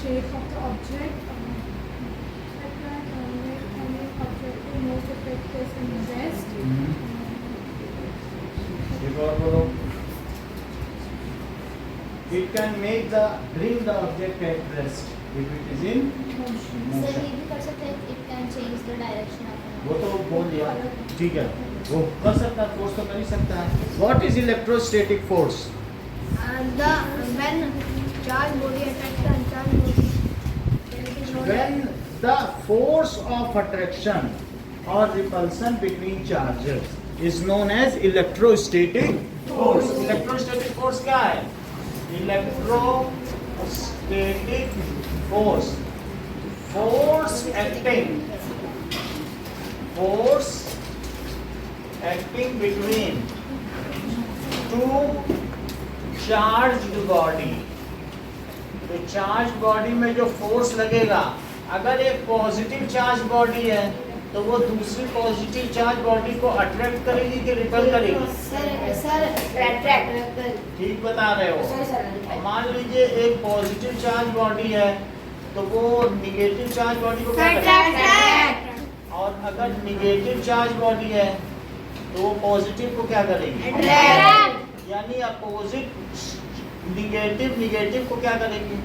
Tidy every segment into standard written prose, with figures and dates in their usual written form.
shape of the object. Any object to move to take place in rest. एक और बोलो. It can bring the object at rest if it is in Motion. Sir motion. ये भी कर सकते हैं, it can change the direction of वो तो बोल दिया, ठीक है, वो कर सकता है, फोर्स तो कर ही सकता है. What is electrostatic force? when charged body attacks the uncharged body, then it is known When the force of attraction or repulsion between charges is known as electrostatic force. Electrostatic force क्या है? Electrostatic force. Force acting between two charged body. तो charge body में जो force लगेगा, अगर एक positive charge body है तो वो दूसरी पॉजिटिव चार्ज बॉडी को अट्रैक्ट करेगी कि रिपेल करेगी? सर ठीक बता रहे हो. अब मान लीजिए एक पॉजिटिव चार्ज बॉडी है तो वो निगेटिव चार्ज बॉडी को क्या करेगी? और अगर निगेटिव चार्ज बॉडी है तो वो पॉजिटिव को क्या करेगी? यानी अपोजिट निगेटिव को क्या करेगी?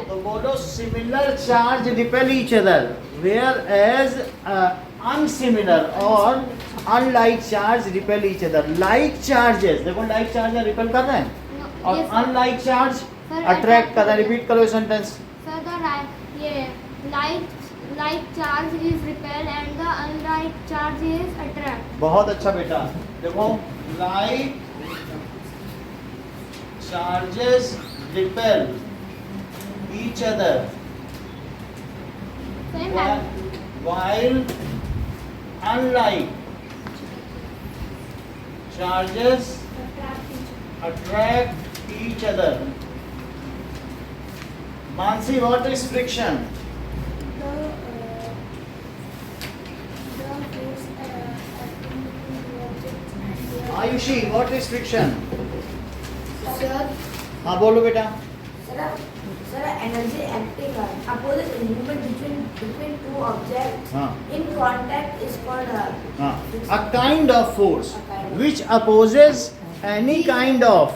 तो बोलो similar charge repel each other, where as unsimilar or unlike charge repel each other. Like charges, देखो लाइक चार्ज रिपेल कर रहे हैं और अनलाइक चार्ज अट्रैक्ट कर रहे हैं. रिपीट करो sentence. Sir, the like charge is repel and the unlike charge is attract. बहुत अच्छा बेटा. देखो like charges repel each other while unlike charges attract each other. Mansi, what is friction? The force acting between the objects and their Ayushi, what is friction? Sir, हाँ बोलो बेटा. energy acting opposes movement between two objects हाँ in contact is called हाँ. A kind of force which opposes any kind of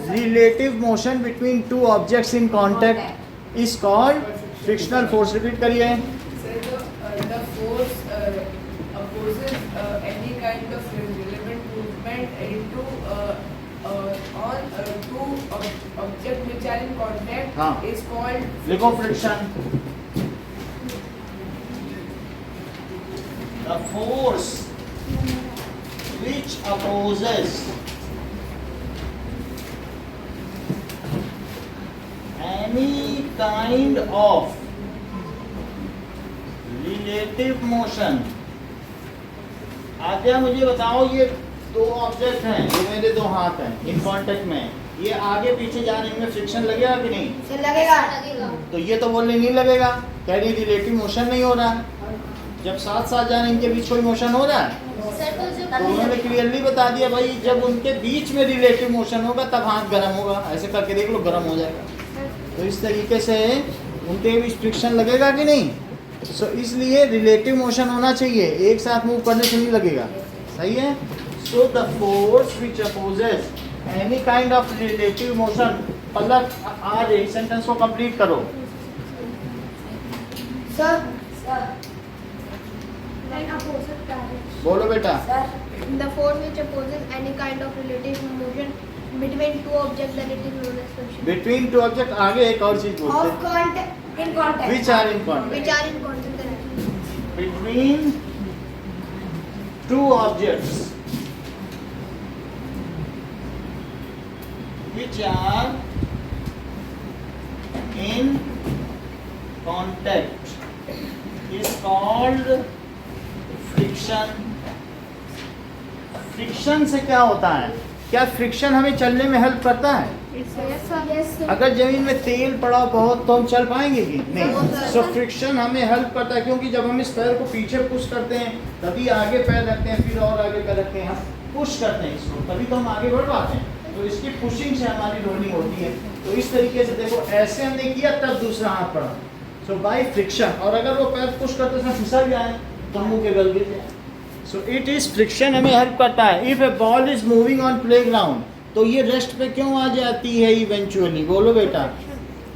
relative motion between two objects in contact is called frictional force. Repeat करिए. The force opposes any kind of relevant movement into on two objects which are in contact हाँ. is called लिखो friction. The force which opposes any kind of relative motion. आद्या मुझे बताओ, ये दो object हैं, ये मेरे दो हाथ हैं इन कांटेक्ट में, ये आगे पीछे जाने में फ्रिक्शन लगेगा कि नहीं? सर लगेगा. तो ये तो बोलने नहीं लगेगा, कह रही रिलेटिव मोशन नहीं हो रहा है. जब साथ साथ जाने इनके बीच कोई मोशन हो रहा है तो उन्होंने क्लियरली बता दिया भाई जब उनके बीच में रिलेटिव मोशन होगा तब हाथ गर्म होगा. ऐसे करके देख लो, गर्म हो जाएगा. तो इस तरीके से उनके बीच फ्रिक्शन लगेगा कि नहीं? सो इसलिए रिलेटिव मोशन होना चाहिए, एक साथ मूव करने से नहीं लगेगा. सही है. So the force which opposes any kind of relative motion. Palak आज इस सेंटेंस को कंप्लीट करो. Sir, in opposite direction. बोलो बेटा. The force which opposes any kind of relative motion between two objects that it is known as friction. Between two object. आगे एक और चीज बोलते of हैं. contact in contact. Which are in contact? Which are in contact direction. Between two objects which are in contact is called friction. Friction से क्या होता है? क्या फ्रिक्शन हमें चलने में हेल्प करता है? अगर जमीन में तेल पड़ा बहुत तो हम चल पाएंगे कि नहीं? सो फ्रिक्शन हमें हेल्प करता है, क्योंकि जब हम इस पैर को पीछे पुश करते हैं तभी आगे पैर रखते हैं, फिर और आगे पैर रखते हैं, हम पुश करते हैं इसको, तभी तो हम आगे बढ़ पाते हैं. तो इसकी पुशिंग से हमारी रोलिंग होती है। तो इस तरीके से देखो, ऐसे हमने किया तब दूसरा हाथ पड़ा, सो बाय फ्रिक्शन। और अगर वो पैर पुश करते समय फिसल जाए तो मुंह के बल गिर जाए। सो इट इज फ्रिक्शन हमें हेल्प करता है। If A ball is moving on playground, तो ये रेस्ट पे क्यों आ जाती है इवेंचुअली? बोलो बेटा,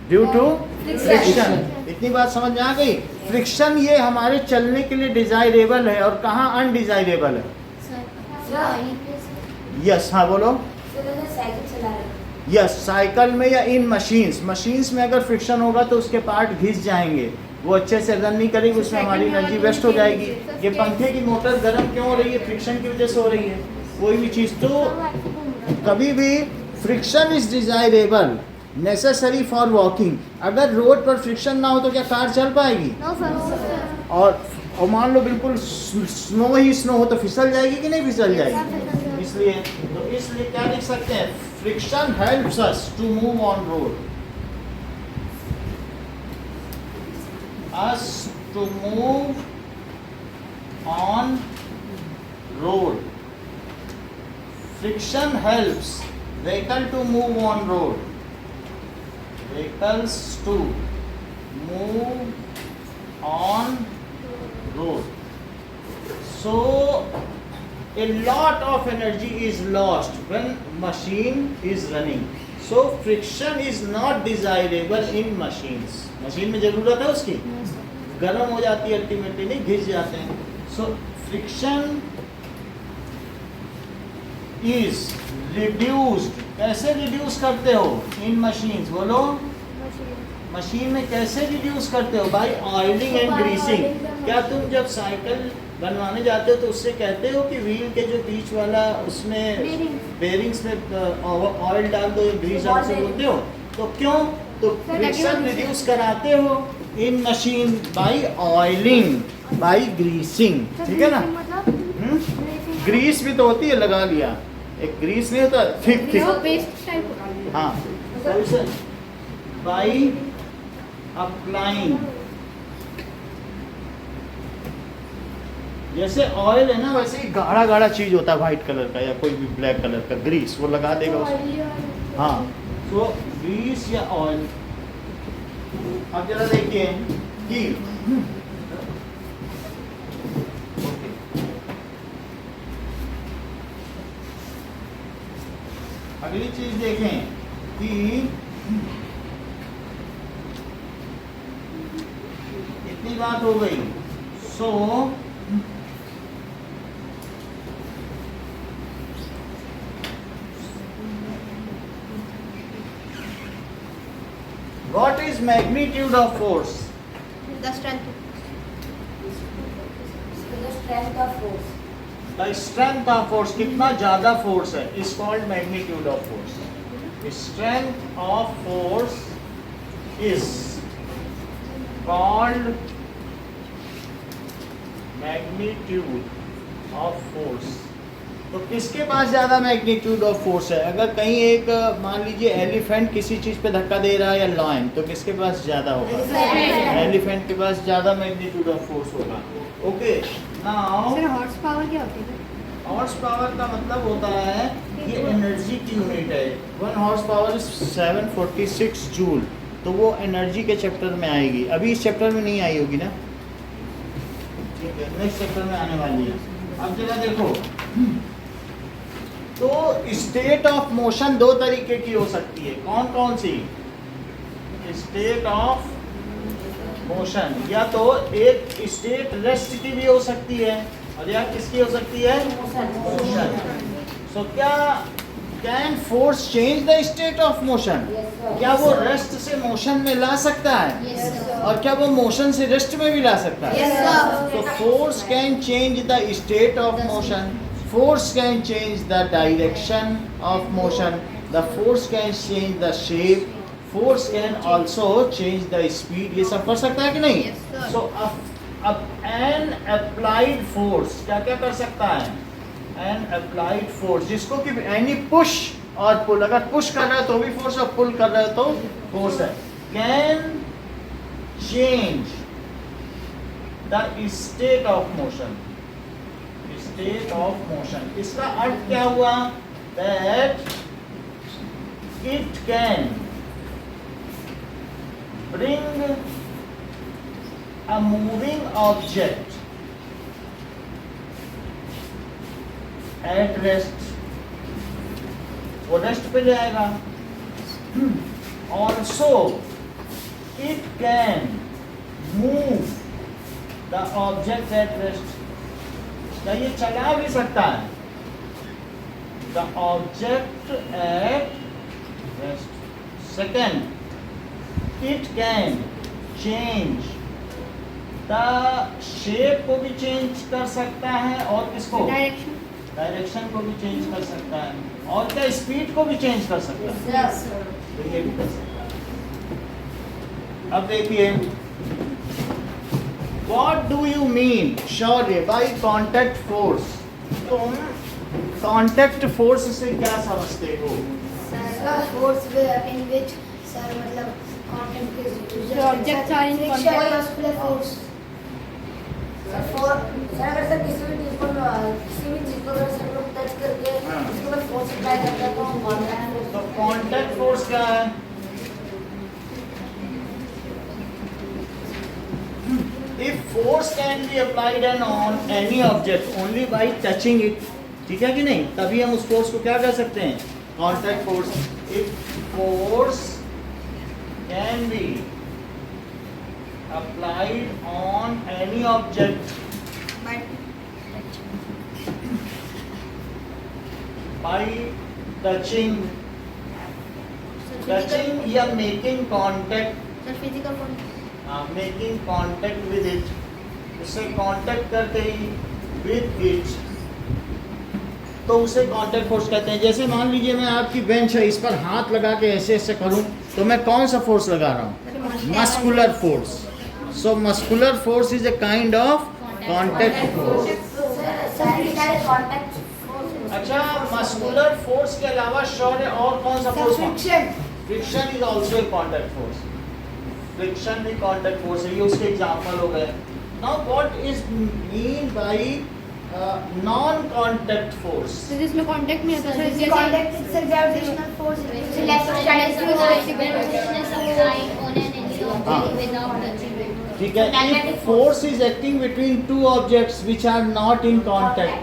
ड्यू टू फ्रिक्शन। इतनी बात समझ में आ गई? फ्रिक्शन ये हमारे चलने के लिए डिजायरेबल है, और कहाँ अनडिजायरेबल है? यस, हाँ बोलो। साइकिल चला रहे हैं। यस, साइकिल में या इन मशीन्स में अगर फ्रिक्शन होगा तो उसके पार्ट घिस जाएंगे, वो अच्छे से रन नहीं करेगी, उसमें हमारी एनर्जी वेस्ट हो जाएगी। ये पंखे की मोटर गर्म क्यों हो रही है? फ्रिक्शन की वजह से हो रही है। कोई भी चीज़, तो कभी भी friction is desirable, necessary for walking. अगर रोड पर फ्रिक्शन ना हो तो क्या कार चल पाएगी? और मान लो बिल्कुल स्नो हो तो फिसल जाएगी कि नहीं फिसल जाएगी? इसलिए क्या लिख सकते हैं? Friction helps us to move on road, us to move on road. Friction helps vehicle to move on road. Vehicles to move on road. So a lot of energy is lost when machine is running. So friction is not desirable in machines. Machine में जरूरत है उसकी, गर्म हो जाती है ultimately, नहीं घिस जाते हैं। So friction is reduced. कैसे रिड्यूस करते हो इन मशीन्स? बोलो, मशीन में कैसे रिड्यूस करते हो? By oiling and greasing. क्या तुम जब साइकिल बनवाने जाते हो तो उससे कहते हो कि व्हील के जो बीच वाला उसमें बेरिंग्स में ऑयल डाल दो, ग्रीस डाल से बोलते हो? तो क्यों? तो फ्रिक्शन रिड्यूस कराते हो in machine by oiling, by greasing. ठीक है ना? ग्रीस भी तो होती है, लगा लिया, एक ग्रीस नहीं होता थिक। हाँ, बाय अप्लाइंग। जैसे ऑयल है ना, वैसे ही गाढ़ा गाढ़ा चीज होता है व्हाइट कलर का या कोई भी ब्लैक कलर का, ग्रीस वो लगा देगा उसमें। हाँ, तो ग्रीस या ऑयल। अब जरा देखिए कि अगली चीज देखें कि इतनी बात हो गई। सो what is magnitude of force? The strength. The strength of force. The strength of force, कितना ज्यादा फोर्स है, is called magnitude of force. The strength of force is called magnitude of force. तो किसके पास ज्यादा मैग्नीट्यूड ऑफ फोर्स है? अगर कहीं एक मान लीजिए एलिफेंट किसी चीज पे धक्का दे रहा है या लायन, तो किसके पास ज्यादा होगा? एलिफेंट के पास ज्यादा मैग्नीट्यूड ऑफ फोर्स होगा। ओके, नाउ हॉर्स पावर क्या होती है? हॉर्स पावर का मतलब होता है ये एनर्जी की यूनिट है। 1 हॉर्स पावर इज 746 जूल। तो वो एनर्जी के चैप्टर में आएगी, अभी इस चैप्टर में नहीं आई होगी ना? ठीक है, नेक्स्ट चैप्टर में आने वाली है। अब जरा देखो, तो स्टेट ऑफ मोशन दो तरीके की हो सकती है। कौन कौन सी? स्टेट ऑफ मोशन या तो एक स्टेट रेस्ट की भी हो सकती है, और या किसकी हो सकती है? मोशन। सो क्या can force change the state of motion? क्या वो रेस्ट से मोशन में ला सकता है? और क्या वो मोशन से रेस्ट में भी ला सकता है? तो force can change the state of motion, force can change the direction of motion, the force can change the shape, force can also change the speed. ये सब कर सकता है कि नहीं? So an applied force क्या क्या कर सकता है? An applied force जिसको कि any push और pull, अगर push कर रहा है तो भी force और pull कर रहा है तो force है, can change the state of motion. State of motion, इसका अर्थ क्या हुआ? That it can bring a moving object at rest, वो रेस्ट पे जाएगा. Also it can move the object at rest. क्या ये चला भी सकता है? The object at rest. Second, it can change the shape को भी चेंज कर सकता है और किसको? डायरेक्शन को भी चेंज कर सकता है और क्या स्पीड को भी चेंज कर सकता है. Yes, sir. तो ये भी कर सकता है. अब देखिए, What do you mean, Shaurya, by contact force? तुम contact force से क्या समझते हो? Sir, force in which, sir, मतलब contact के The objects are in contact. muscular force. Sir, sir अगर सर किसी भी चीज को अगर सर लोग टच करके उसके बाद फोर्स अप्लाई करते हैं तो हम contact force. तो contact force क्या है? If force can be applied on any object only by touching it, ठीक है कि नहीं, तभी हम उस फोर्स को क्या कर सकते हैं? Contact force. If force can be applied on any object by touching या making contact, Sir, physical contact. Making contact with it, उससे कांटेक्ट करते ही विद इट, तो उसे कांटेक्ट फोर्स कहते हैं. जैसे मान लीजिए मैं आपकी बेंच है, इस पर हाथ लगा के ऐसे ऐसे करूं तो मैं कौन सा फोर्स लगा रहा हूं? Muscular force. So muscular force is a kind of contact force. अच्छा, मस्कुलर फोर्स के अलावा शौर्य और कौन सा force? Friction is also a contact force. Friction भी कांटेक्ट फोर्स है. ये उसके एग्जांपल हो गए. Now what is mean by non contact force? तो जिसमें कांटेक्ट नहीं होता सर, जैसे Contact is a gravitational force. ठीक है. If force is acting between two objects which are not in contact,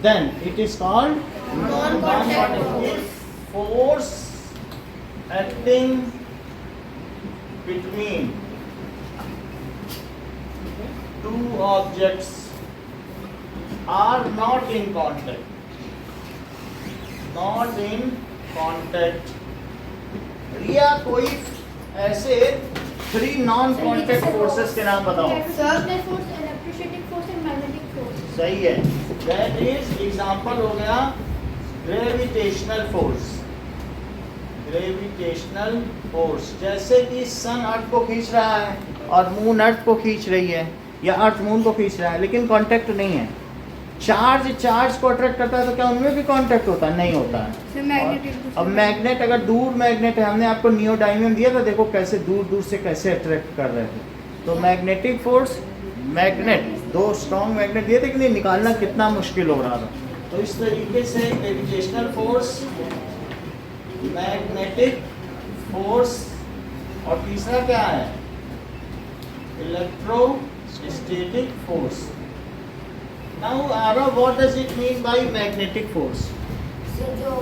then it is called non-contact. If force acting between two objects are not in contact. रिया, कोई ऐसे 3 non contact forces के नाम बताओ. Magnetic force, electrostatic force and magnetic force. सही है. That is example हो गया gravitational force. Gravitational force, जैसे कि सन अर्थ को खींच रहा है और मून अर्थ को खींच रही है, या अर्थ मून को खींच रहा है, लेकिन कांटेक्ट नहीं है. चार्ज को अट्रैक्ट करता है तो क्या उनमें भी कांटेक्ट होता है? नहीं होता है. अब मैग्नेट, अगर दूर मैग्नेट है, हमने आपको नियोडायमियम दिया था, देखो कैसे दूर दूर से कैसे अट्रैक्ट कर रहे थे. तो magnetic force, magnet, 2 strong magnet दिए थे कि नहीं, निकालना कितना मुश्किल हो रहा था. तो इस तरीके से ग्रेविटेशनल फोर्स, मैग्नेटिक फोर्स, और तीसरा क्या है? Electrostatic force. Now Arav, what does it mean by magnetic force? जो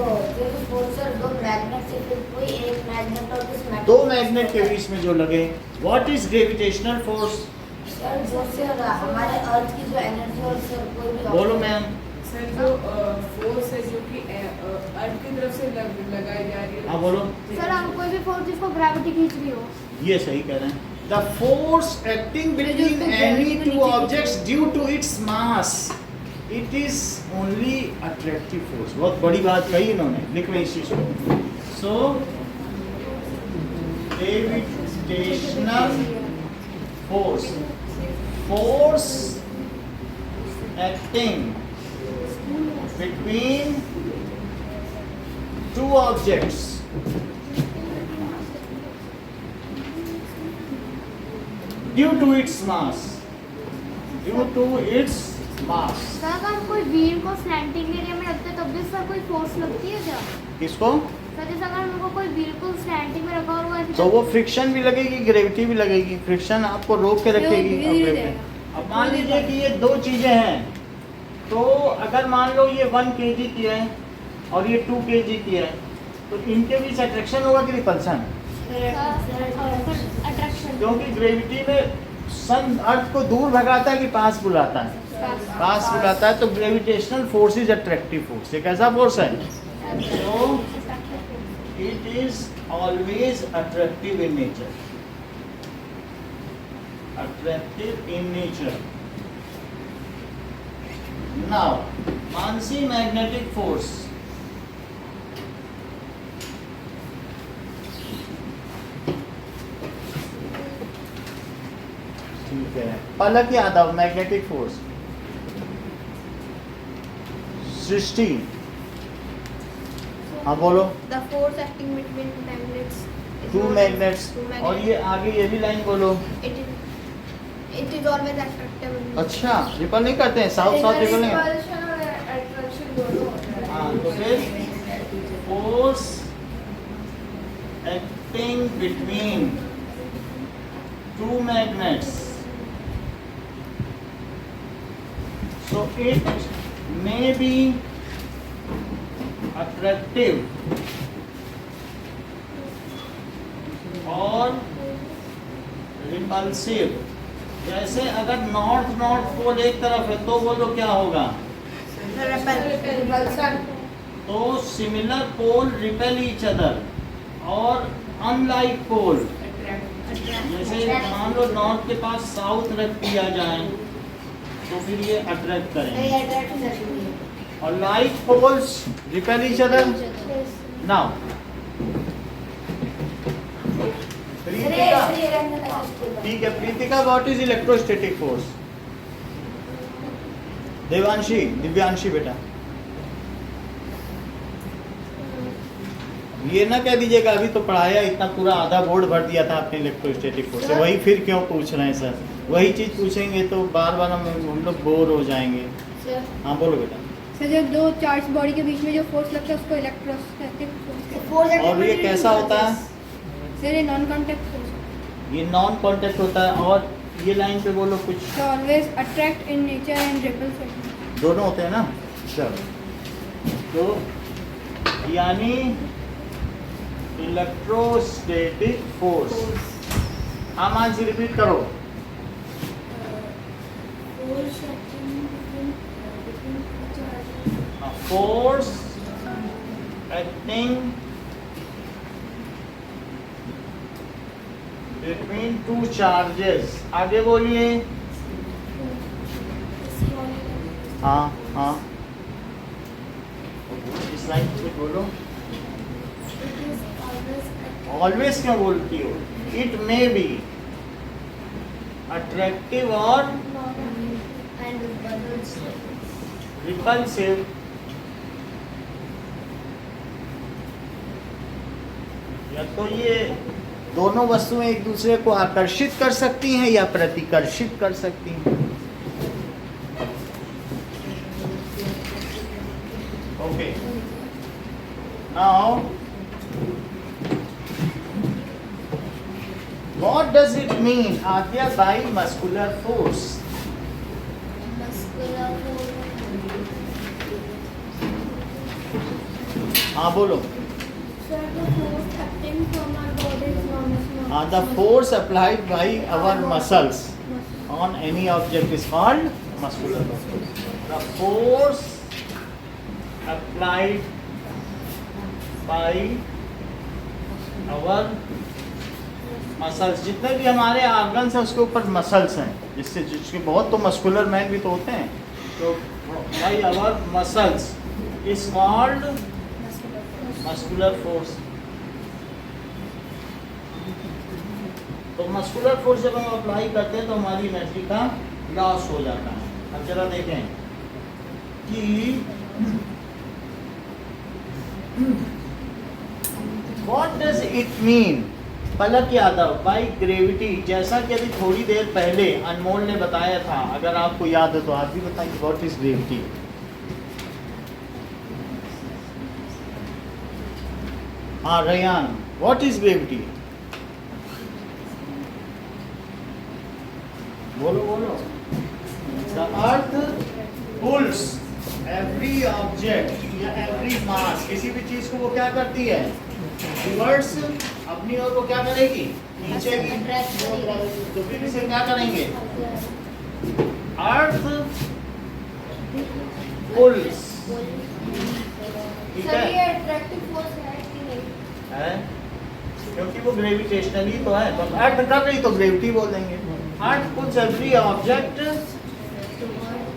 फोर्स है, दो मैग्नेट से फिर कोई एक मैग्नेट और किस मैग्नेट, 2 मैग्नेट के बीच में जो लगे. What is gravitational force? Sir जो से हमारे अर्थ की जो एनर्जी और सर कोई भी बोलो मैम. सर जो फोर्स है जो कि अर्थ की तरफ से लगाई जा रही है. हाँ बोलो. सर, हम कोई भी फोर्स जिसको ग्रेविटी खींच रही हो. ये सही कह रहे हैं. The force acting between any 2 objects due to its mass, it is only attractive force. बहुत बड़ी बात कही इन्होंने, लिख रहे इस चीज को. So gravitational force, force acting between 2 objects due to its mass. Sir, अगर हम कोई व्हील को स्लैंटिंग एरिया में रखते हैं तब भी सर कोई फोर्स लगती है क्या? किसको? सर जैसे अगर उनको कोई बिल्कुल स्टैंडिंग में रखा और वो ऐसे तो वो फ्रिक्शन भी लगेगी, ग्रेविटी भी लगेगी। फ्रिक्शन आपको रोक के रखेगी। अब मान लीजिए कि ये दो चीजें हैं, तो अगर मान लो ये 1 kg की है और ये 2 kg की है, तो इनके बीच अट्रैक्शन होगा कि रिपल्सन? अट्रैक्शन, क्योंकि ग्रेविटी में सन अर्थ को दूर भगाता है कि पास बुलाता है? पास बुलाता है। तो gravitational force is attractive force. ये कैसा फोर्स है? तो it is always attractive in nature. Attractive in nature. Now Mansi magnetic force. ठीक है, पलक यादव मैग्नेटिक फोर्स। सृष्टि, हाँ बोलो। The force acting between magnets, two magnets. और ये आगे ये भी लाइन बोलो। It is always attractive. अच्छा, रिपल नहीं करते हैं? साउथ साउथ रिपल नहीं। रिपल्शन और अट्रैक्शन दोनों होता है। हाँ, तो फिर force acting between two magnets, so it may be attractive or repulsive। जैसे अगर नॉर्थ पोल एक तरफ है तो बोलो क्या होगा? रिपल्सन। तो सिमिलर पोल रिपेल ईच अदर, और अनलाइक पोल जैसे मान लो नॉर्थ के पास साउथ रख दिया जाए तो फिर ये अट्रैक्ट करेंगे। और like poles repel each other. Now Pritika, ठीक है Pritika, what is electrostatic force? Devanshi, Divyanshi बेटा, ये ना कह दीजिएगा अभी तो पढ़ाया, इतना पूरा आधा बोर्ड भर दिया था आपने इलेक्ट्रोस्टैटिक फोर्स से, वही फिर क्यों पूछ रहे हैं सर? वही चीज पूछेंगे तो बार बार हम लोग बोर हो जाएंगे। हाँ बोलो बेटा। सर जो दो चार्ज बॉडी के बीच में जो फोर्स लगता है उसको इलेक्ट्रोस्टैटिक फोर्स। और ये कैसा होता है? सर ये नॉन कांटेक्ट फोर्स। ये नॉन कांटेक्ट होता है। और ये लाइन पे बोलो कुछ। Always attract in nature and ripple. दोनों होते हैं ना? चलो, तो यानी इलेक्ट्रोस्टैटिक फोर्स। हाँ मानसी रिपीट करो। Force acting between two charges. आगे बोलिए। हाँ हाँ, इस लाइन पे बोलो। ऑलवेज क्यों बोलती हो? इट मे बी अट्रैक्टिव और रिपल्सिव। या तो ये दोनों वस्तुएं एक दूसरे को आकर्षित कर सकती हैं या प्रतिकर्षित कर सकती हैं। Okay, now what does it mean Adya by muscular force? हाँ बोलो। The force applied by our muscles on any object is called muscular force. The force applied by our muscles, जितने भी हमारे आर्गन्स हैं उसके ऊपर मसल्स हैं, जिसके बहुत तो मस्कुलर मैन भी तो होते हैं। तो by our muscles is called muscular force. तो मस्कुलर फोर्स जब हम अप्लाई करते हैं तो हमारी एनर्जी का लॉस हो जाता है। अब जरा देखें कि what does it mean. Palak Yadav by gravity, जैसा कि अभी थोड़ी देर पहले अनमोल ने बताया था, अगर आपको याद हो तो आप भी बताइए व्हाट इज ग्रेविटी। हाँ रयान, व्हाट इज ग्रेविटी? बोलो बोलो। The earth pulls every object या एवरी मास, किसी भी चीज को वो क्या करती है? रिवर्स अपनी ओर को क्या करेगी? नीचे की। तो फिर इसे क्या करेंगे? अर्थ पुल्स, ठीक सर है? ये अट्रैक्टिव फोर्स है कि नहीं? है, क्योंकि वो ग्रेविटेशनली तो है, तो अर्थ कर रही तो ग्रेविटी बोल देंगे। Earth pulls every object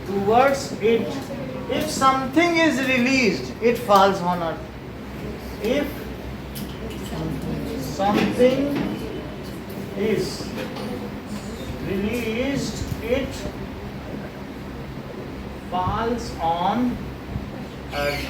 towards it, if something is released it falls on earth, if something is released it falls on earth.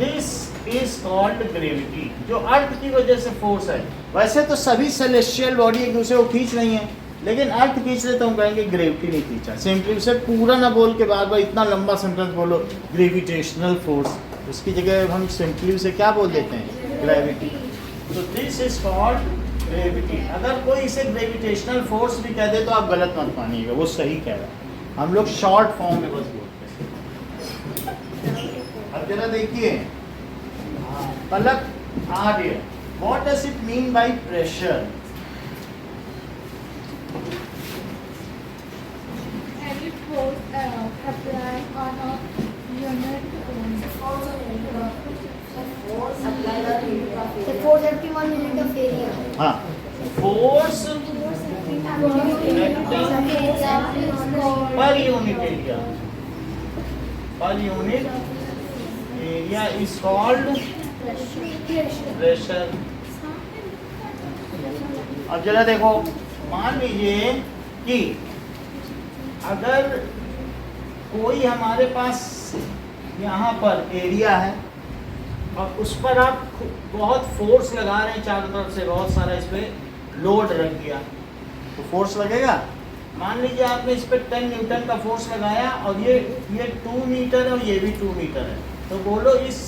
This is called gravity, जो अर्थ की वजह से फोर्स है। वैसे तो सभी सेलेस्टियल बॉडी एक दूसरे को खींच रही हैं, लेकिन अर्थ खींच रहे तो हम कहेंगे ग्रेविटी नहीं खींचा। सिंपली उसे पूरा ना बोल के बार बार इतना लंबा सेंटेंस बोलो ग्रेविटेशनल फोर्स, उसकी जगह हम सिंपली उसे क्या बोल देते हैं? ग्रेविटी। तो दिस इज कॉल्ड ग्रेविटी। अगर कोई इसे ग्रेविटेशनल फोर्स भी कह दे तो आप गलत मत मानिएगा, वो सही कह रहा है। हम लोग शॉर्ट फॉर्म में बस बोलते हैं। अब जरा देखिए Palak Arya, what does it mean by pressure? Any force applied on a unit Force applied on unit of The area. force acting on unit of area. हाँ, force per unit area, per unit area is called pressure. अब जरा देखो, मान लीजिए कि अगर कोई हमारे पास यहाँ पर एरिया है और उस पर आप बहुत फोर्स लगा रहे हैं, चारों तरफ से बहुत सारा इस पे लोड रख दिया तो फोर्स लगेगा। मान लीजिए आपने इस पर 10 न्यूटन का फोर्स लगाया और ये 2 मीटर है और ये भी 2 मीटर है, तो बोलो इस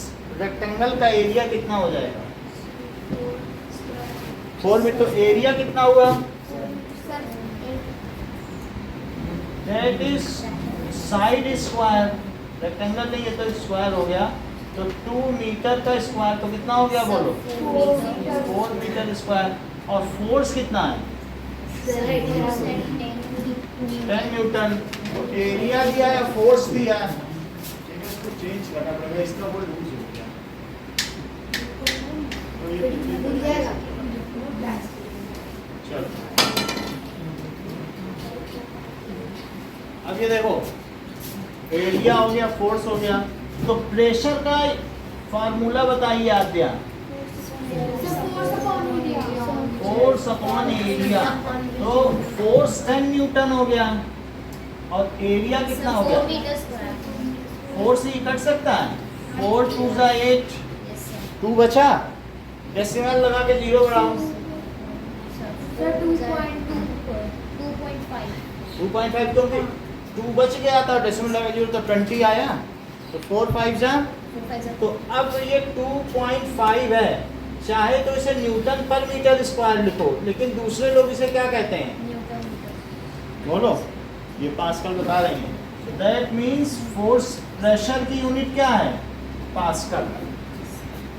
रेक्टेंगल का एरिया कितना हो जाएगा? 4 मीटर। तो एरिया कितना हुआ? That is side square, rectangle नहीं है तो स्क्वायर हो गया, तो 2 मीटर का स्क्वायर तो कितना हो गया बोलो? 4 मीटर स्क्वायर। और फोर्स कितना है? 10 न्यूटन। तो एरिया दिया है, फोर्स दिया है, इसको चेंज करना पड़ेगा, इसका वो लूज हो गया तो ये चलो। अब ये देखो, एरिया हो गया, फोर्स हो गया, तो प्रेशर का फार्मूला बताइए आद्या। फोर्स अपॉन एरिया, तो फोर्स 10 न्यूटन हो गया और एरिया कितना हो गया? 4 से ही कट सकता है, 4 2 जा 8, 2 बचा, डेसिमल लगा के 0 बढ़ाओ, 2.5 तो 2 बच गया था, डेसिमल लगा 0 तो 20 आया, तो 4 5 जा, तो अब ये 2.5 है, चाहे तो इसे न्यूटन पर मीटर स्क्वायर लिखो, लेकिन दूसरे लोग इसे क्या कहते हैं? बोलो, ये पास्कल बता रहे हैं। दैट मीन्स फोर्स, प्रेशर की यूनिट क्या है? पास्कल।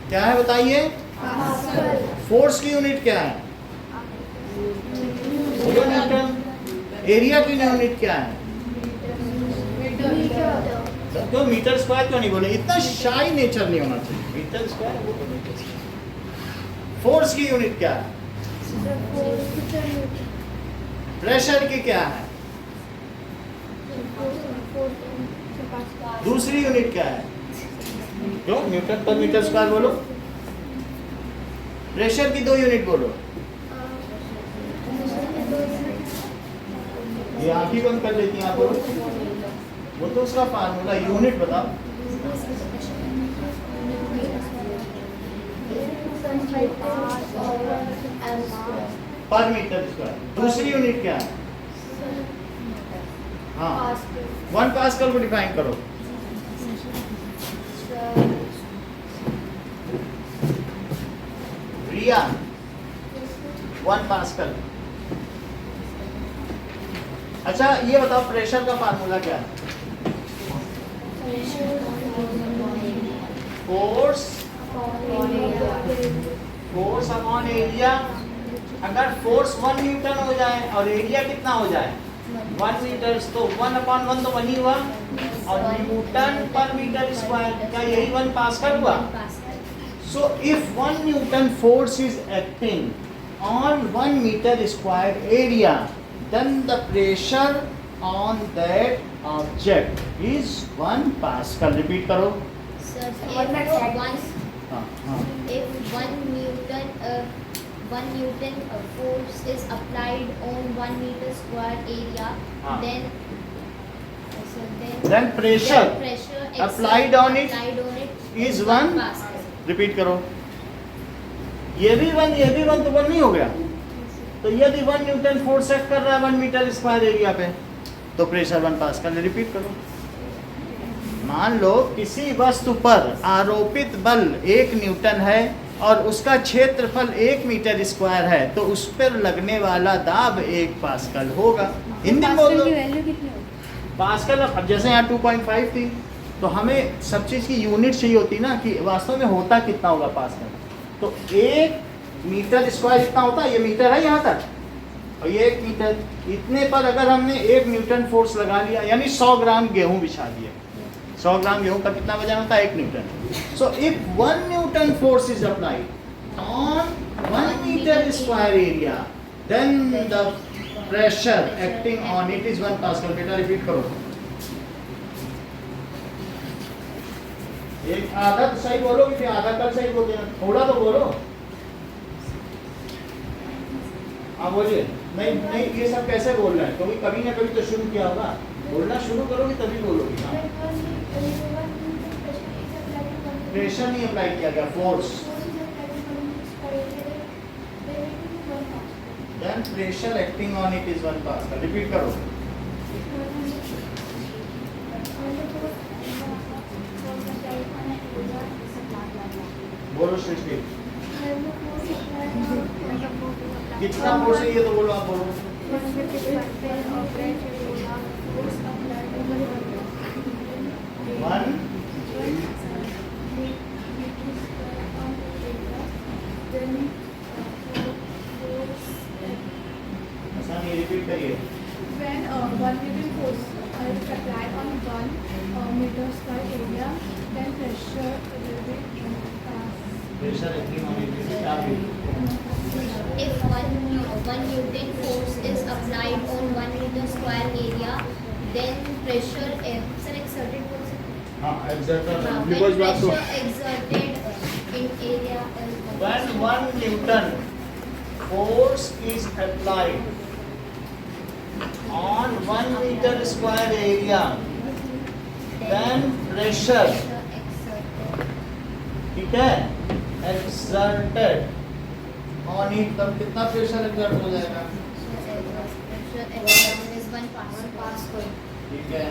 क्या है बताइए? फोर्स की यूनिट क्या है? बोलो न्यूटन। एरिया की यूनिट क्या है? तो मीटर स्क्वायर क्यों नहीं बोले? इतना शाई नेचर नहीं होना चाहिए। मीटर स्क्वायर वो तो मीटर स्क्वायर। फोर्स की यूनिट क्या है? प्रेशर की क्या है? दूसरी यूनिट क्या है? क्यों? न्यूटन पर मीटर स्क्वायर बोलो। प्रेशर की 2 यूनिट बोलो। ये आंख ही बंद कर लेती हैं आप बोलो। वो तो उसका फार्मूला, यूनिट बताओ। पर मीटर स्क्वायर। दूसरी यूनिट क्या है? हाँ, 1 पास्कल को डिफाइन करो। Area 1 pascal. अच्छा ये बताओ प्रेशर का फार्मूला क्या है? Force upon area. अगर फोर्स 1 न्यूटन हो जाए और एरिया कितना हो जाए 1 मीटर, तो 1 अपॉन 1 तो 1 ही हुआ, और न्यूटन पर मीटर स्क्वायर, क्या यही 1 पास्कल हुआ? So if 1 Newton force is acting on 1 meter square area, then the pressure on that object is 1 Pascal. Repeat करो। Sir, हाँ हाँ। if 1 Newton force is applied on 1 meter square area, हाँ. then Then pressure applied on it is 1 Pascal. Repeat करो। ये भी 1 तो 1 नहीं हो गया, तो यदि 1 न्यूटन फोर्स एक्ट कर रहा है 1 मीटर स्क्वायर एरिया पे, तो प्रेशर 1 पास्कल। रिपीट करो। मान लो किसी वस्तु पर आरोपित बल 1 न्यूटन है और उसका क्षेत्रफल 1 मीटर स्क्वायर है, तो उस पर लगने वाला दाब 1 पास्कल होगा। हिंदी में बोल दो। पास्कल, अब जैसे यहाँ 2.5 थी, तो हमें सब चीज़ की यूनिट चाहिए होती ना कि वास्तव में होता कितना होगा पास्कल। तो 1 मीटर स्क्वायर इतना होता है, ये मीटर है यहाँ तक, और ये 1 मीटर, इतने पर अगर हमने 1 न्यूटन फोर्स लगा लिया, यानी 100 ग्राम गेहूं बिछा दिया, 100 ग्राम गेहूं का कितना वजन होता है 1 newton. So if 1 newton force is applied on 1 metre square area, then the pressure acting on it is 1 pascal. बेटा रिपीट करो। एक आधा तो सही बोलो कि आधा कल सही बोल देना, थोड़ा तो बोलो। हाँ बोलिए। नहीं ये सब कैसे बोल रहे हैं? क्योंकि कभी ना कभी तो शुरू किया होगा, बोलना शुरू करोगे तभी बोलोगे। हाँ। प्रेशर नहीं अप्लाई किया गया, force. Then pressure acting on it is 1 pascal. Repeat करो। बोलो सृष्टि, कितना फोर्स है ये तो बोलो, आप बोलो। वन रिपीट करिए। When 1 Newton force is applied on 1 meter square area, then pressure will be pressure acting on it is क्या भी? If 1 Newton force is applied on 1 meter square area, then pressure exerted force. हाँ, exerted When because you have to. pressure exerted in area is When 1 Newton force is applied on 1 meter square area, then pressure, exerted. ठीक है, exerted on it, तब कितना pressure exert हो जाएगा? Pressure exerted is 1 Pascal. ठीक है।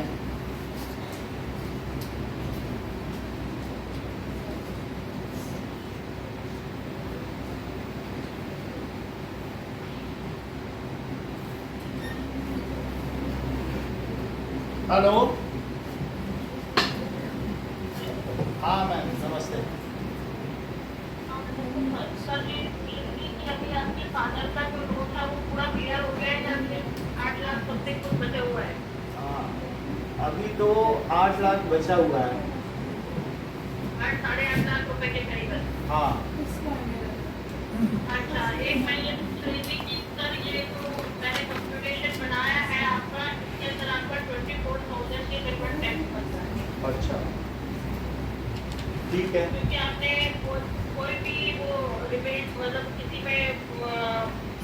Hello, हाँ ma'am नमस्ते। सर जी अभी आपके फादर का जो लोन था वो पूरा क्लियर हो गया है, या 8 लाख समथिंग कुछ बचा हुआ है? हाँ, अभी तो 8 लाख बचा हुआ है। 8-8.5 लाख रुपए के करीब। हाँ। अच्छा, एक मैं ये पूछ रही थी कि सर ये जो मैंने कंप्यूटेशन बनाया है आपका, इसके अंदर आपका 24,000 के करीब टैक्स बनता है। अच्छा, ठीक है। क्योंकि आपने कोई भी वो रिबेट मतलब किसी में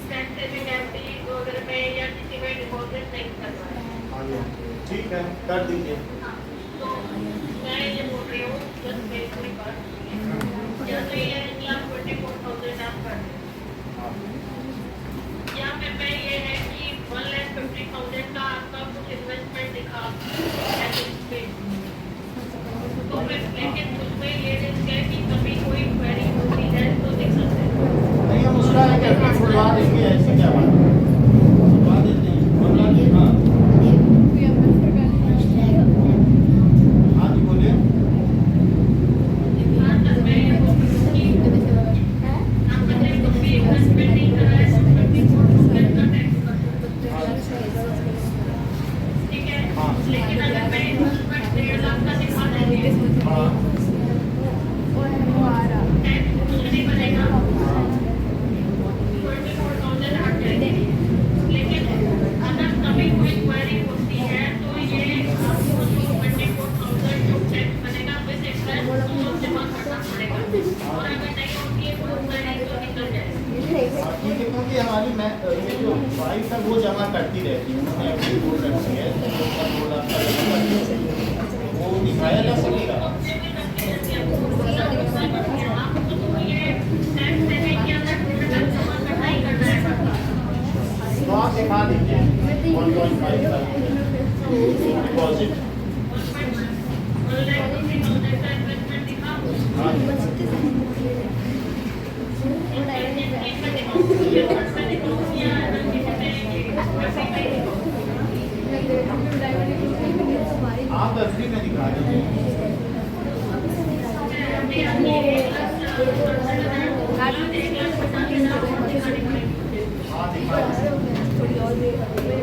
स्टैंड सेविंग एफडी वगैरह में या किसी में डिपॉजिट नहीं करवाया। ठीक है, कर दीजिए। हाँ, तो मैं ये बोल रही हूँ, बस मेरी पूरी बात सुनिए। या तो ये है कि आप 24,000 आप कर दें, या फिर मैं ये है कि 1,50,000 का आपका कुछ इन्वेस्टमेंट दिखा पे, तो फिर लेकिन उसमें ये रिस्क है कि कभी कोई क्वेरी होती है तो दिख सकते हैं। बोला है कि अभी खुलवा देंगे, ऐसे क्या बात है? खुलवा देते हैं, बोला कि हाँ हाँ जी बोलिए। हाँ लेकिन अगर मैं 1.5 लाख का दिखा देंगे हाँ नहीं बनेगा 24,000 हट जाएंगे। लेकिन अगर कभी कोई क्वेरी होती है तो ये आपको जो 24,000 जो टैक्स बनेगा विद इंटरेस्ट वो जमा करना पड़ेगा, और अगर नहीं होती है तो क्वेरी तो निकल जाएगी। ठीक है, क्योंकि हमारी मैं ये जो वाइफ है वो जमा करती रहती है, उन्होंने अपनी बोल रखी है, बोला वो दिखाया जा सकेगा। तो आप दिखा दीजिए 1.5 लाख डिपॉजिट। आप एफडी में दिखा दीजिए। हाँ दिखा दीजिए। हाँ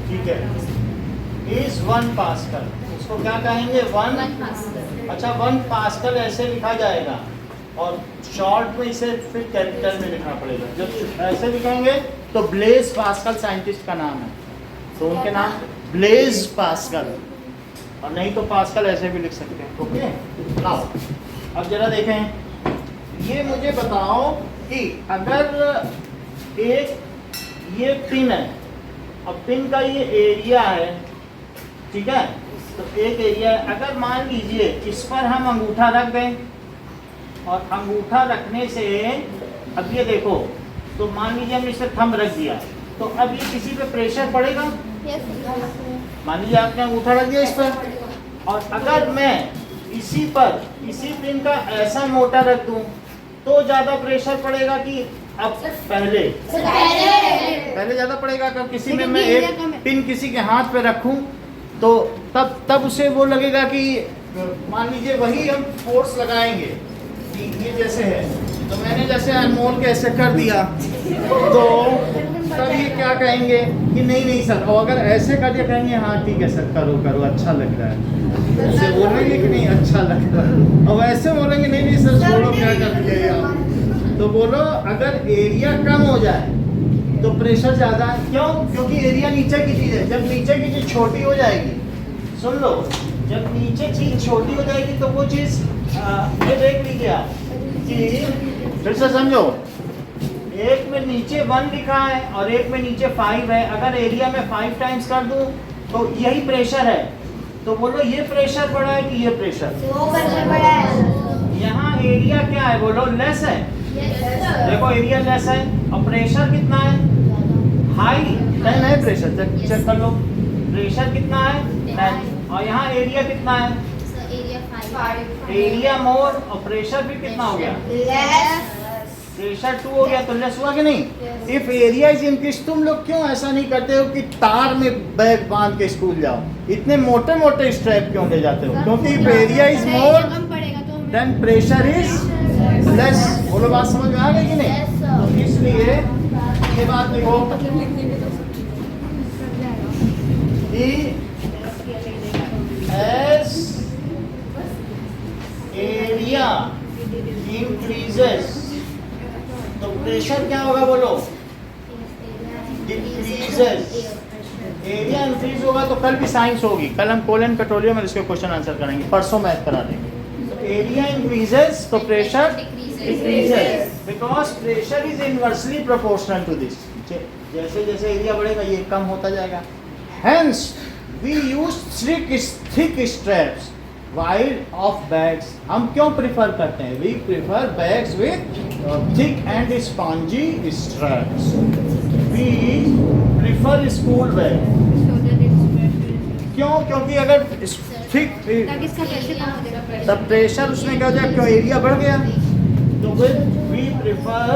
ठीक है। इज 1 पास्कल, उसको क्या कहेंगे? 1 पास्कल। अच्छा 1 पास्कल ऐसे लिखा जाएगा और शॉर्ट में इसे फिर कैपिटल में लिखना पड़ेगा। जब ऐसे लिखेंगे तो ब्लेज पास्कल साइंटिस्ट का नाम है, तो उनके नाम ब्लेज पास्कल, और नहीं तो पास्कल ऐसे भी लिख सकते हैं। ओके नाउ अब जरा देखें, ये मुझे बताओ कि अगर एक ये पिन है, अब पिन का ये एरिया है, ठीक है, तो एक एरिया है। अगर मान लीजिए इस पर हम अंगूठा रख दें और अंगूठा रखने से अब ये देखो, तो मान लीजिए हमने इस पर थंब रख दिया, तो अब ये किसी पे प्रेशर पड़ेगा? मान लीजिए आपने अंगूठा रख दिया इस पर, और अगर मैं इसी पर इसी पिन का ऐसा मोटा रख दूं तो ज्यादा प्रेशर पड़ेगा कि अब पहले ज्यादा पड़ेगा? अगर किसी में मैं एक पिन किसी के हाथ पे रखूं तो तब उसे वो लगेगा कि मान लीजिए वही हम फोर्स लगाएंगे कि ये जैसे है, तो मैंने जैसे अनमोल के ऐसे कर दिया, तो तब ये क्या कहेंगे कि नहीं सर, और अगर ऐसे कर दिया कहेंगे हाँ ठीक है सर करो अच्छा लग रहा है, उससे बोलेंगे कि नहीं अच्छा लग रहा है, और वैसे बोलेंगे नहीं सर छोड़ो क्या कर दिया यार। तो बोलो अगर एरिया कम हो जाए तो प्रेशर ज़्यादा है, क्यों? क्योंकि एरिया नीचे की चीज़ है, जब नीचे की चीज़ छोटी हो जाएगी, सुन लो, जब नीचे चीज़ छोटी हो जाएगी तो वो चीज़ ये देख लीजिए आप कि फिर से समझो, एक में नीचे 1 लिखा है और एक में नीचे 5 है, अगर एरिया में 5 टाइम्स कर दूं तो यही प्रेशर है, तो बोलो ये प्रेशर बढ़ा है कि ये प्रेशर? यहाँ एरिया क्या है बोलो? लेस है। देखो एरिया लेस है और प्रेशर कितना है? हाई 10 है प्रेशर, चेक कर लो, प्रेशर कितना है? 10, और यहाँ एरिया कितना है? एरिया मोर और प्रेशर भी कितना हो गया? प्रेशर 2 हो गया, तो लेस हुआ कि नहीं? इफ एरिया इज इंक्रीज, तुम लोग क्यों ऐसा नहीं करते हो कि तार में बैग बांध के स्कूल जाओ? इतने मोटे मोटे स्ट्रैप क्यों ले जाते हो? क्योंकि if area is more than pressure is less. बोलो बात समझ में आ गई कि नहीं? तो इसलिए ये बात देखो as एरिया इंक्रीजेस तो प्रेशर क्या होगा बोलो? डिक्रीजेस। एरिया इंक्रीज होगा तो कल भी साइंस होगी, कल हम कोल एंड पेट्रोलियम में इसके क्वेश्चन आंसर करेंगे, परसों मैथ करा देंगे। तो एरिया इंक्रीजेस तो pressure decreases, because pressure is inversely proportional to this. जैसे जैसे एरिया बढ़ेगा ये कम होता जाएगा। Hence we use thick straps wide of bags. हम क्यों प्रिफर करते हैं? We prefer bags with thick and spongy straps. We prefer school bag. क्यों? क्योंकि अगर थिक ताकि इसका प्रेशर कम हो जाएगा। तब प्रेशर उसमें क्या हो जाएगा? क्यों एरिया बढ़ गया। तो we prefer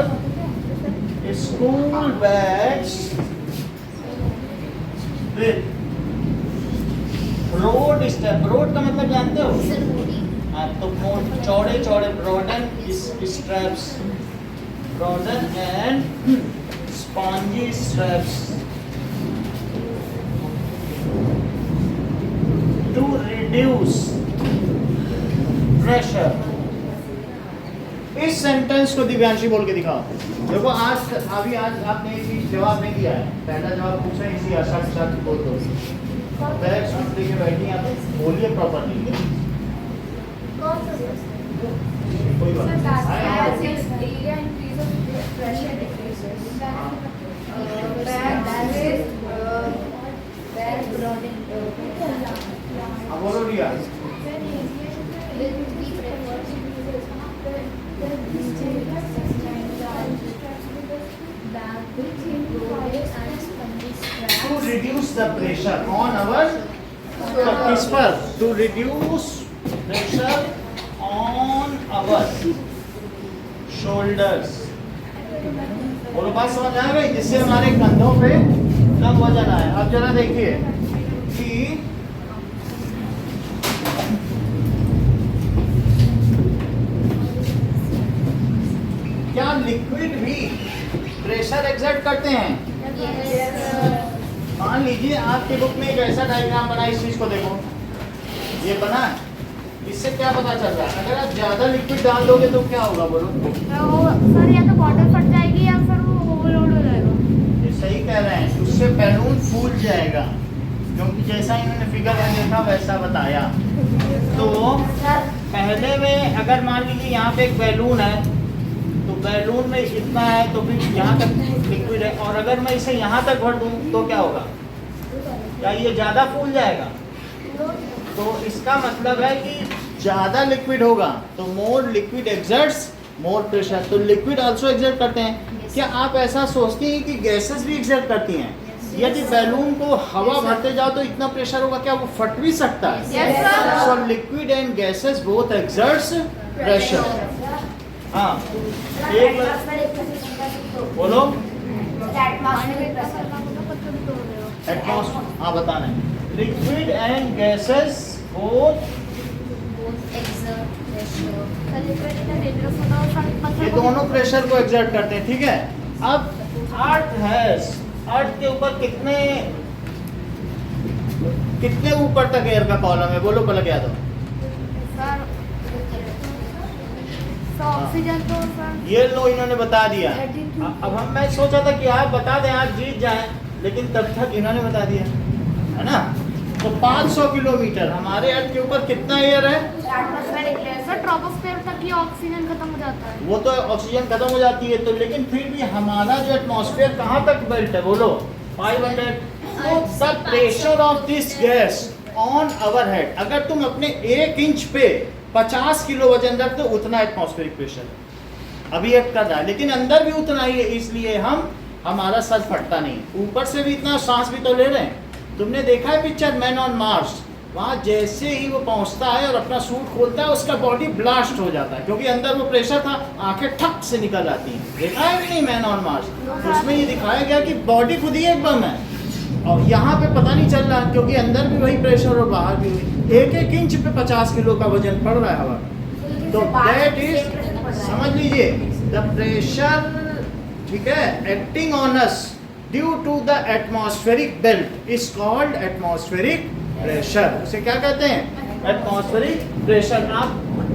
school bags with broad strap. Broad का मतलब जानते हो? हाँ, तो चौड़े चौड़े broaden straps, broaden and spongy straps to reduce pressure. इस सेंटेंस को दिव्यांशी बोल के दिखाओ। देखो आज आपने एक ही जवाब नहीं दिया है, पहला जवाब पूछा इसी आशा के साथ बोल दो। बैग सुन लेके बैठी आप, बोलिए प्रॉपर्ली। कोई बात नहीं। एरिया इंक्रीजेस प्रेशर डिक्रीजेस अब बोलो रिया। To reduce the pressure on our किस पर? To reduce pressure on our shoulders। बोलो बात समझ आ गई? जिससे हमारे कंधों पे कम वजन आए। अब जरा देखिए कि क्या लिक्विड भी प्रेशर एक्सर्ट करते हैं? मान लीजिए आपके बुक में एक ऐसा डायग्राम बना, इस चीज को देखो, ये बना है। इससे क्या पता चल रहा है? अगर आप ज्यादा लिक्विड डाल दोगे तो क्या होगा? बोलो। सर या तो बॉटल फट जाएगी या फिर वो ओवरलोड हो जाएगा। ये सही कह रहे हैं, उससे बैलून फूल जाएगा, क्योंकि जैसा इन्होंने फिगर में देखा वैसा बताया। तो पहले में अगर मान लीजिए यहाँ पे एक बैलून है, तो बैलून में इतना है तो फिर यहाँ तक लिक्विड है, और अगर मैं इसे यहाँ तक भर दूँ तो क्या होगा? क्या ये ज़्यादा फूल जाएगा? तो इसका मतलब है कि ज़्यादा लिक्विड होगा तो मोर लिक्विड एक्सर्ट्स मोर प्रेशर। तो लिक्विड आल्सो एक्सर्ट करते हैं। क्या आप ऐसा सोचती हैं कि गैसेस भी एक्सर्ट करती हैं? यदि बैलून को हवा भरते जाओ तो इतना प्रेशर होगा, क्या वो फट भी सकता है? So liquid and gases both exerts pressure. हाँ, एक बोलो। एटमॉस्फेयर, हाँ बताना है। लिक्विड एंड गैसेस बोथ, ये दोनों प्रेशर को एक्सर्ट करते हैं, ठीक है। अब अर्थ के ऊपर कितने ऊपर तक एयर का कॉलम है? बोलो पलक यादव। ऑक्सीजन तो सर ये लो इन्होंने बता दिया। अब मैं सोचा था कि आप बता दें, आप जीत जाएं, लेकिन तब तक इन्होंने बता दिया, है ना। तो 500 किलोमीटर हमारे अर्थ के ऊपर कितना एयर है? सर ट्रोपोस्फीयर तक ही ऑक्सीजन खत्म हो जाता है। वो तो ऑक्सीजन खत्म हो जाती है, तो लेकिन फिर भी हमारा जो एटमॉस्फेयर कहाँ तक बेल्ट है? बोलो 500। The pressure of this gas on our head, अगर तुम अपने 1 इंच पे 50 किलो वजन रखते हो, उतना एटमॉस्फेरिक प्रेशर अभी एक्ट कर रहा है, लेकिन अंदर भी उतना ही है, इसलिए हमारा सर फटता नहीं। ऊपर से भी इतना सांस भी तो ले रहे हैं। तुमने देखा है पिक्चर मैन ऑन मार्स? वहाँ जैसे ही वो पहुँचता है और अपना सूट खोलता है, उसका बॉडी ब्लास्ट हो जाता है, क्योंकि अंदर वो प्रेशर था, आंखें ठक से निकल आती हैं। देखा है भी नहीं मैन ऑन मार्स? उसमें ये दिखाया गया कि बॉडी खुद ही एक बम है, और यहाँ पे पता नहीं चल रहा, क्योंकि अंदर भी वही प्रेशर और बाहर भी वही। 1-1 इंच पे 50 किलो का वजन पड़ रहा है हवा। तो दैट इज, समझ लीजिए, द प्रेशर, ठीक है, acting on us due to the atmospheric belt is called atmospheric pressure. उसे क्या कहते हैं? Atmospheric pressure. आप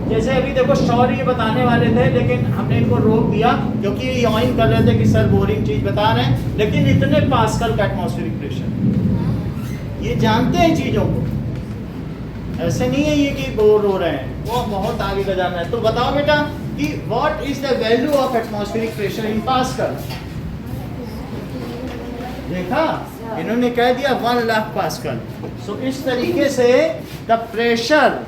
जैसे अभी देखो सॉरी ये बताने वाले थे, लेकिन हमने इनको रोक दिया क्योंकि ये यॉइन कर रहे थे कि सर बोरिंग चीज बता रहे हैं, लेकिन इतने पास्कल का एटमॉस्फेरिक प्रेशर ये जानते हैं चीज़ों को, ऐसे नहीं है ये कि बोर हो रहे हैं, वो बहुत आगे का जाना है। तो बताओ बेटा कि what is the value of atmospheric pressure in pascal. देखा, इन्होंने कह दिया 1 लाख पास्कल। सो इस तरीके से the pressure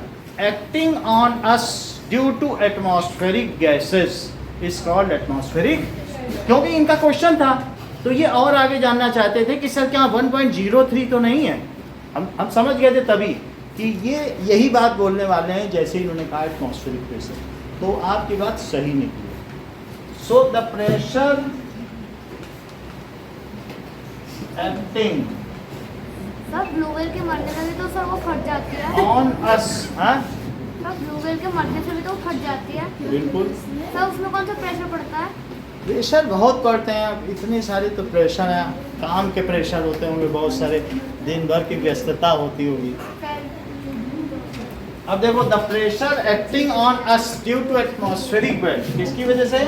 acting on us due to atmospheric gases is called atmospheric. क्योंकि इनका क्वेश्चन था तो ये और आगे जानना चाहते थे कि सर क्या 1.03 तो नहीं है। हम समझ गए थे तभी कि ये यही बात बोलने वाले हैं जैसे इन्होंने कहा एटमॉस्फेरिक प्रेशर। तो आपकी बात सही निकली। So the pressure acting sir blue whale के मरने से भी तो सर वो फट जाती है। ऑन अस, हाँ सर ब्लू व्हेल के मरने से भी तो फट जाती है। बिल्कुल। सर उसमें कौन सा प्रेशर पड़ता है? प्रेशर बहुत पड़ते हैं, अब इतने सारे तो प्रेशर हैं, काम के प्रेशर होते होंगे बहुत सारे, दिन भर की व्यस्तता होती होगी। अब देखो the pressure acting on us due to atmospheric belt, किसकी वजह से?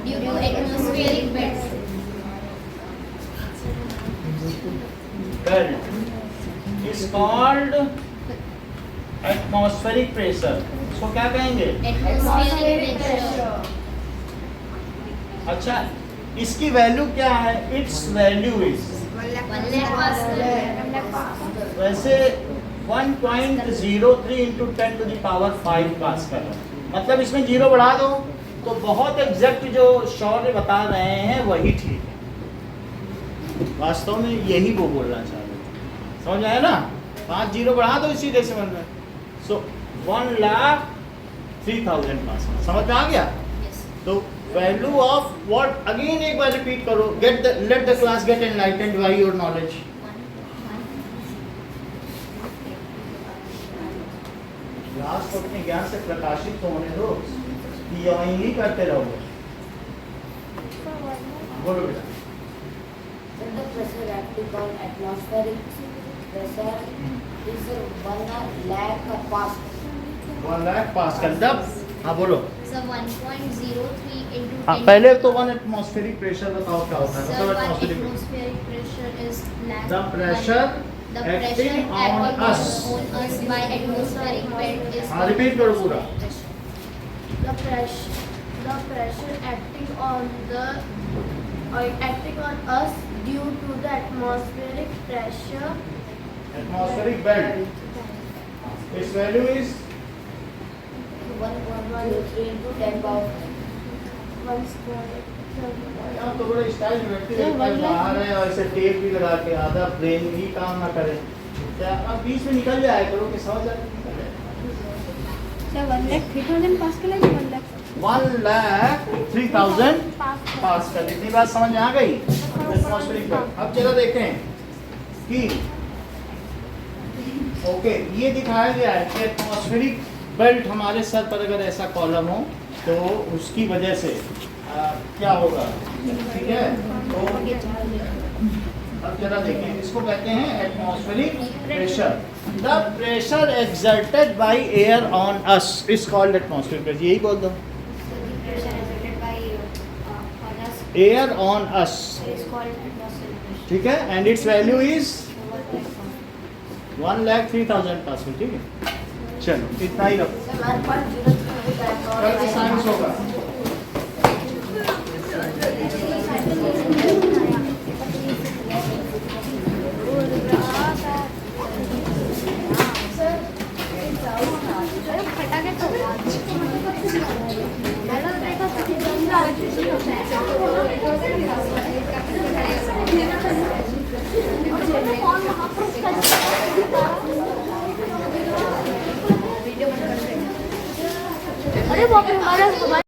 Due to atmospheric belt is called atmospheric pressure. इसको क्या कहेंगे? Atmospheric pressure. अच्छा, इसकी वैल्यू क्या है? It's value is 1 lakh pascal. वैसे 1.03 into 10 to the power 5 pascal है। मतलब इसमें जीरो बढ़ा दो तो बहुत एग्जैक्ट जो शौर्य बता रहे हैं वही ठीक है। वास्तव में यही वो बोलना चाह रहे थे, समझ आया ना? 5 जीरो बढ़ा दो इसी डेसिमल में। सो 1,03,000 पास्कल, समझ में आ गया? तो वैल्यू ऑफ व्हाट, अगेन एक बार रिपीट करो, let the class get enlightened by your knowledge. Class को अपने ज्ञान से प्रकाशित तो होने दो, कि यही नहीं करते रहोगे। बोलो बेटा। The pressure acting on atmospheric pressure is 1 lakh pascal. 1 lakh pascal. तब हाँ बोलो। सर 1.03 into हाँ 10 पहले तो 1 एटमॉस्फेरिक प्रेशर बताओ क्या होता है? Sir, मतलब 1 atmospheric atmospheric pressure is lakh. The pressure The pressure acting on acting us. on us by atmospheric belt is हाँ रिपीट करो पूरा। The pressure acting on us due to the atmospheric pressure. Atmospheric belt, its value is 1.03 into 10 power. यहाँ तो बड़ा style व्यक्ति लगता है, बाहर है और ऐसे टेप भी लगा के आधा ब्रेन ही काम ना करे। अब बीच में निकल जाया करो कि समझ आ निकल जाए। सर 1,03,000 पास्कल है कि 1 लाख? 1,03,000 पास्कल। इतनी बात समझ में आ गई? Atmospheric belt. अब चलो देखें कि ओके ये दिखाया गया है कि एटमॉस्फेरिक बेल्ट हमारे सर पर अगर ऐसा कॉलम हो तो उसकी वजह से क्या होगा, ठीक है? तो अब जरा देखिए, इसको कहते हैं atmospheric pressure. The pressure exerted by air on us is called atmospheric pressure. यही बोल दो, एयर ऑन अस, ठीक है? And it's value is 1,03,000 pascal. ठीक है, चलो इतना ही रखो, हमारे पास 0.03 कल के साइंस होगा। अरे बाप रे हमारा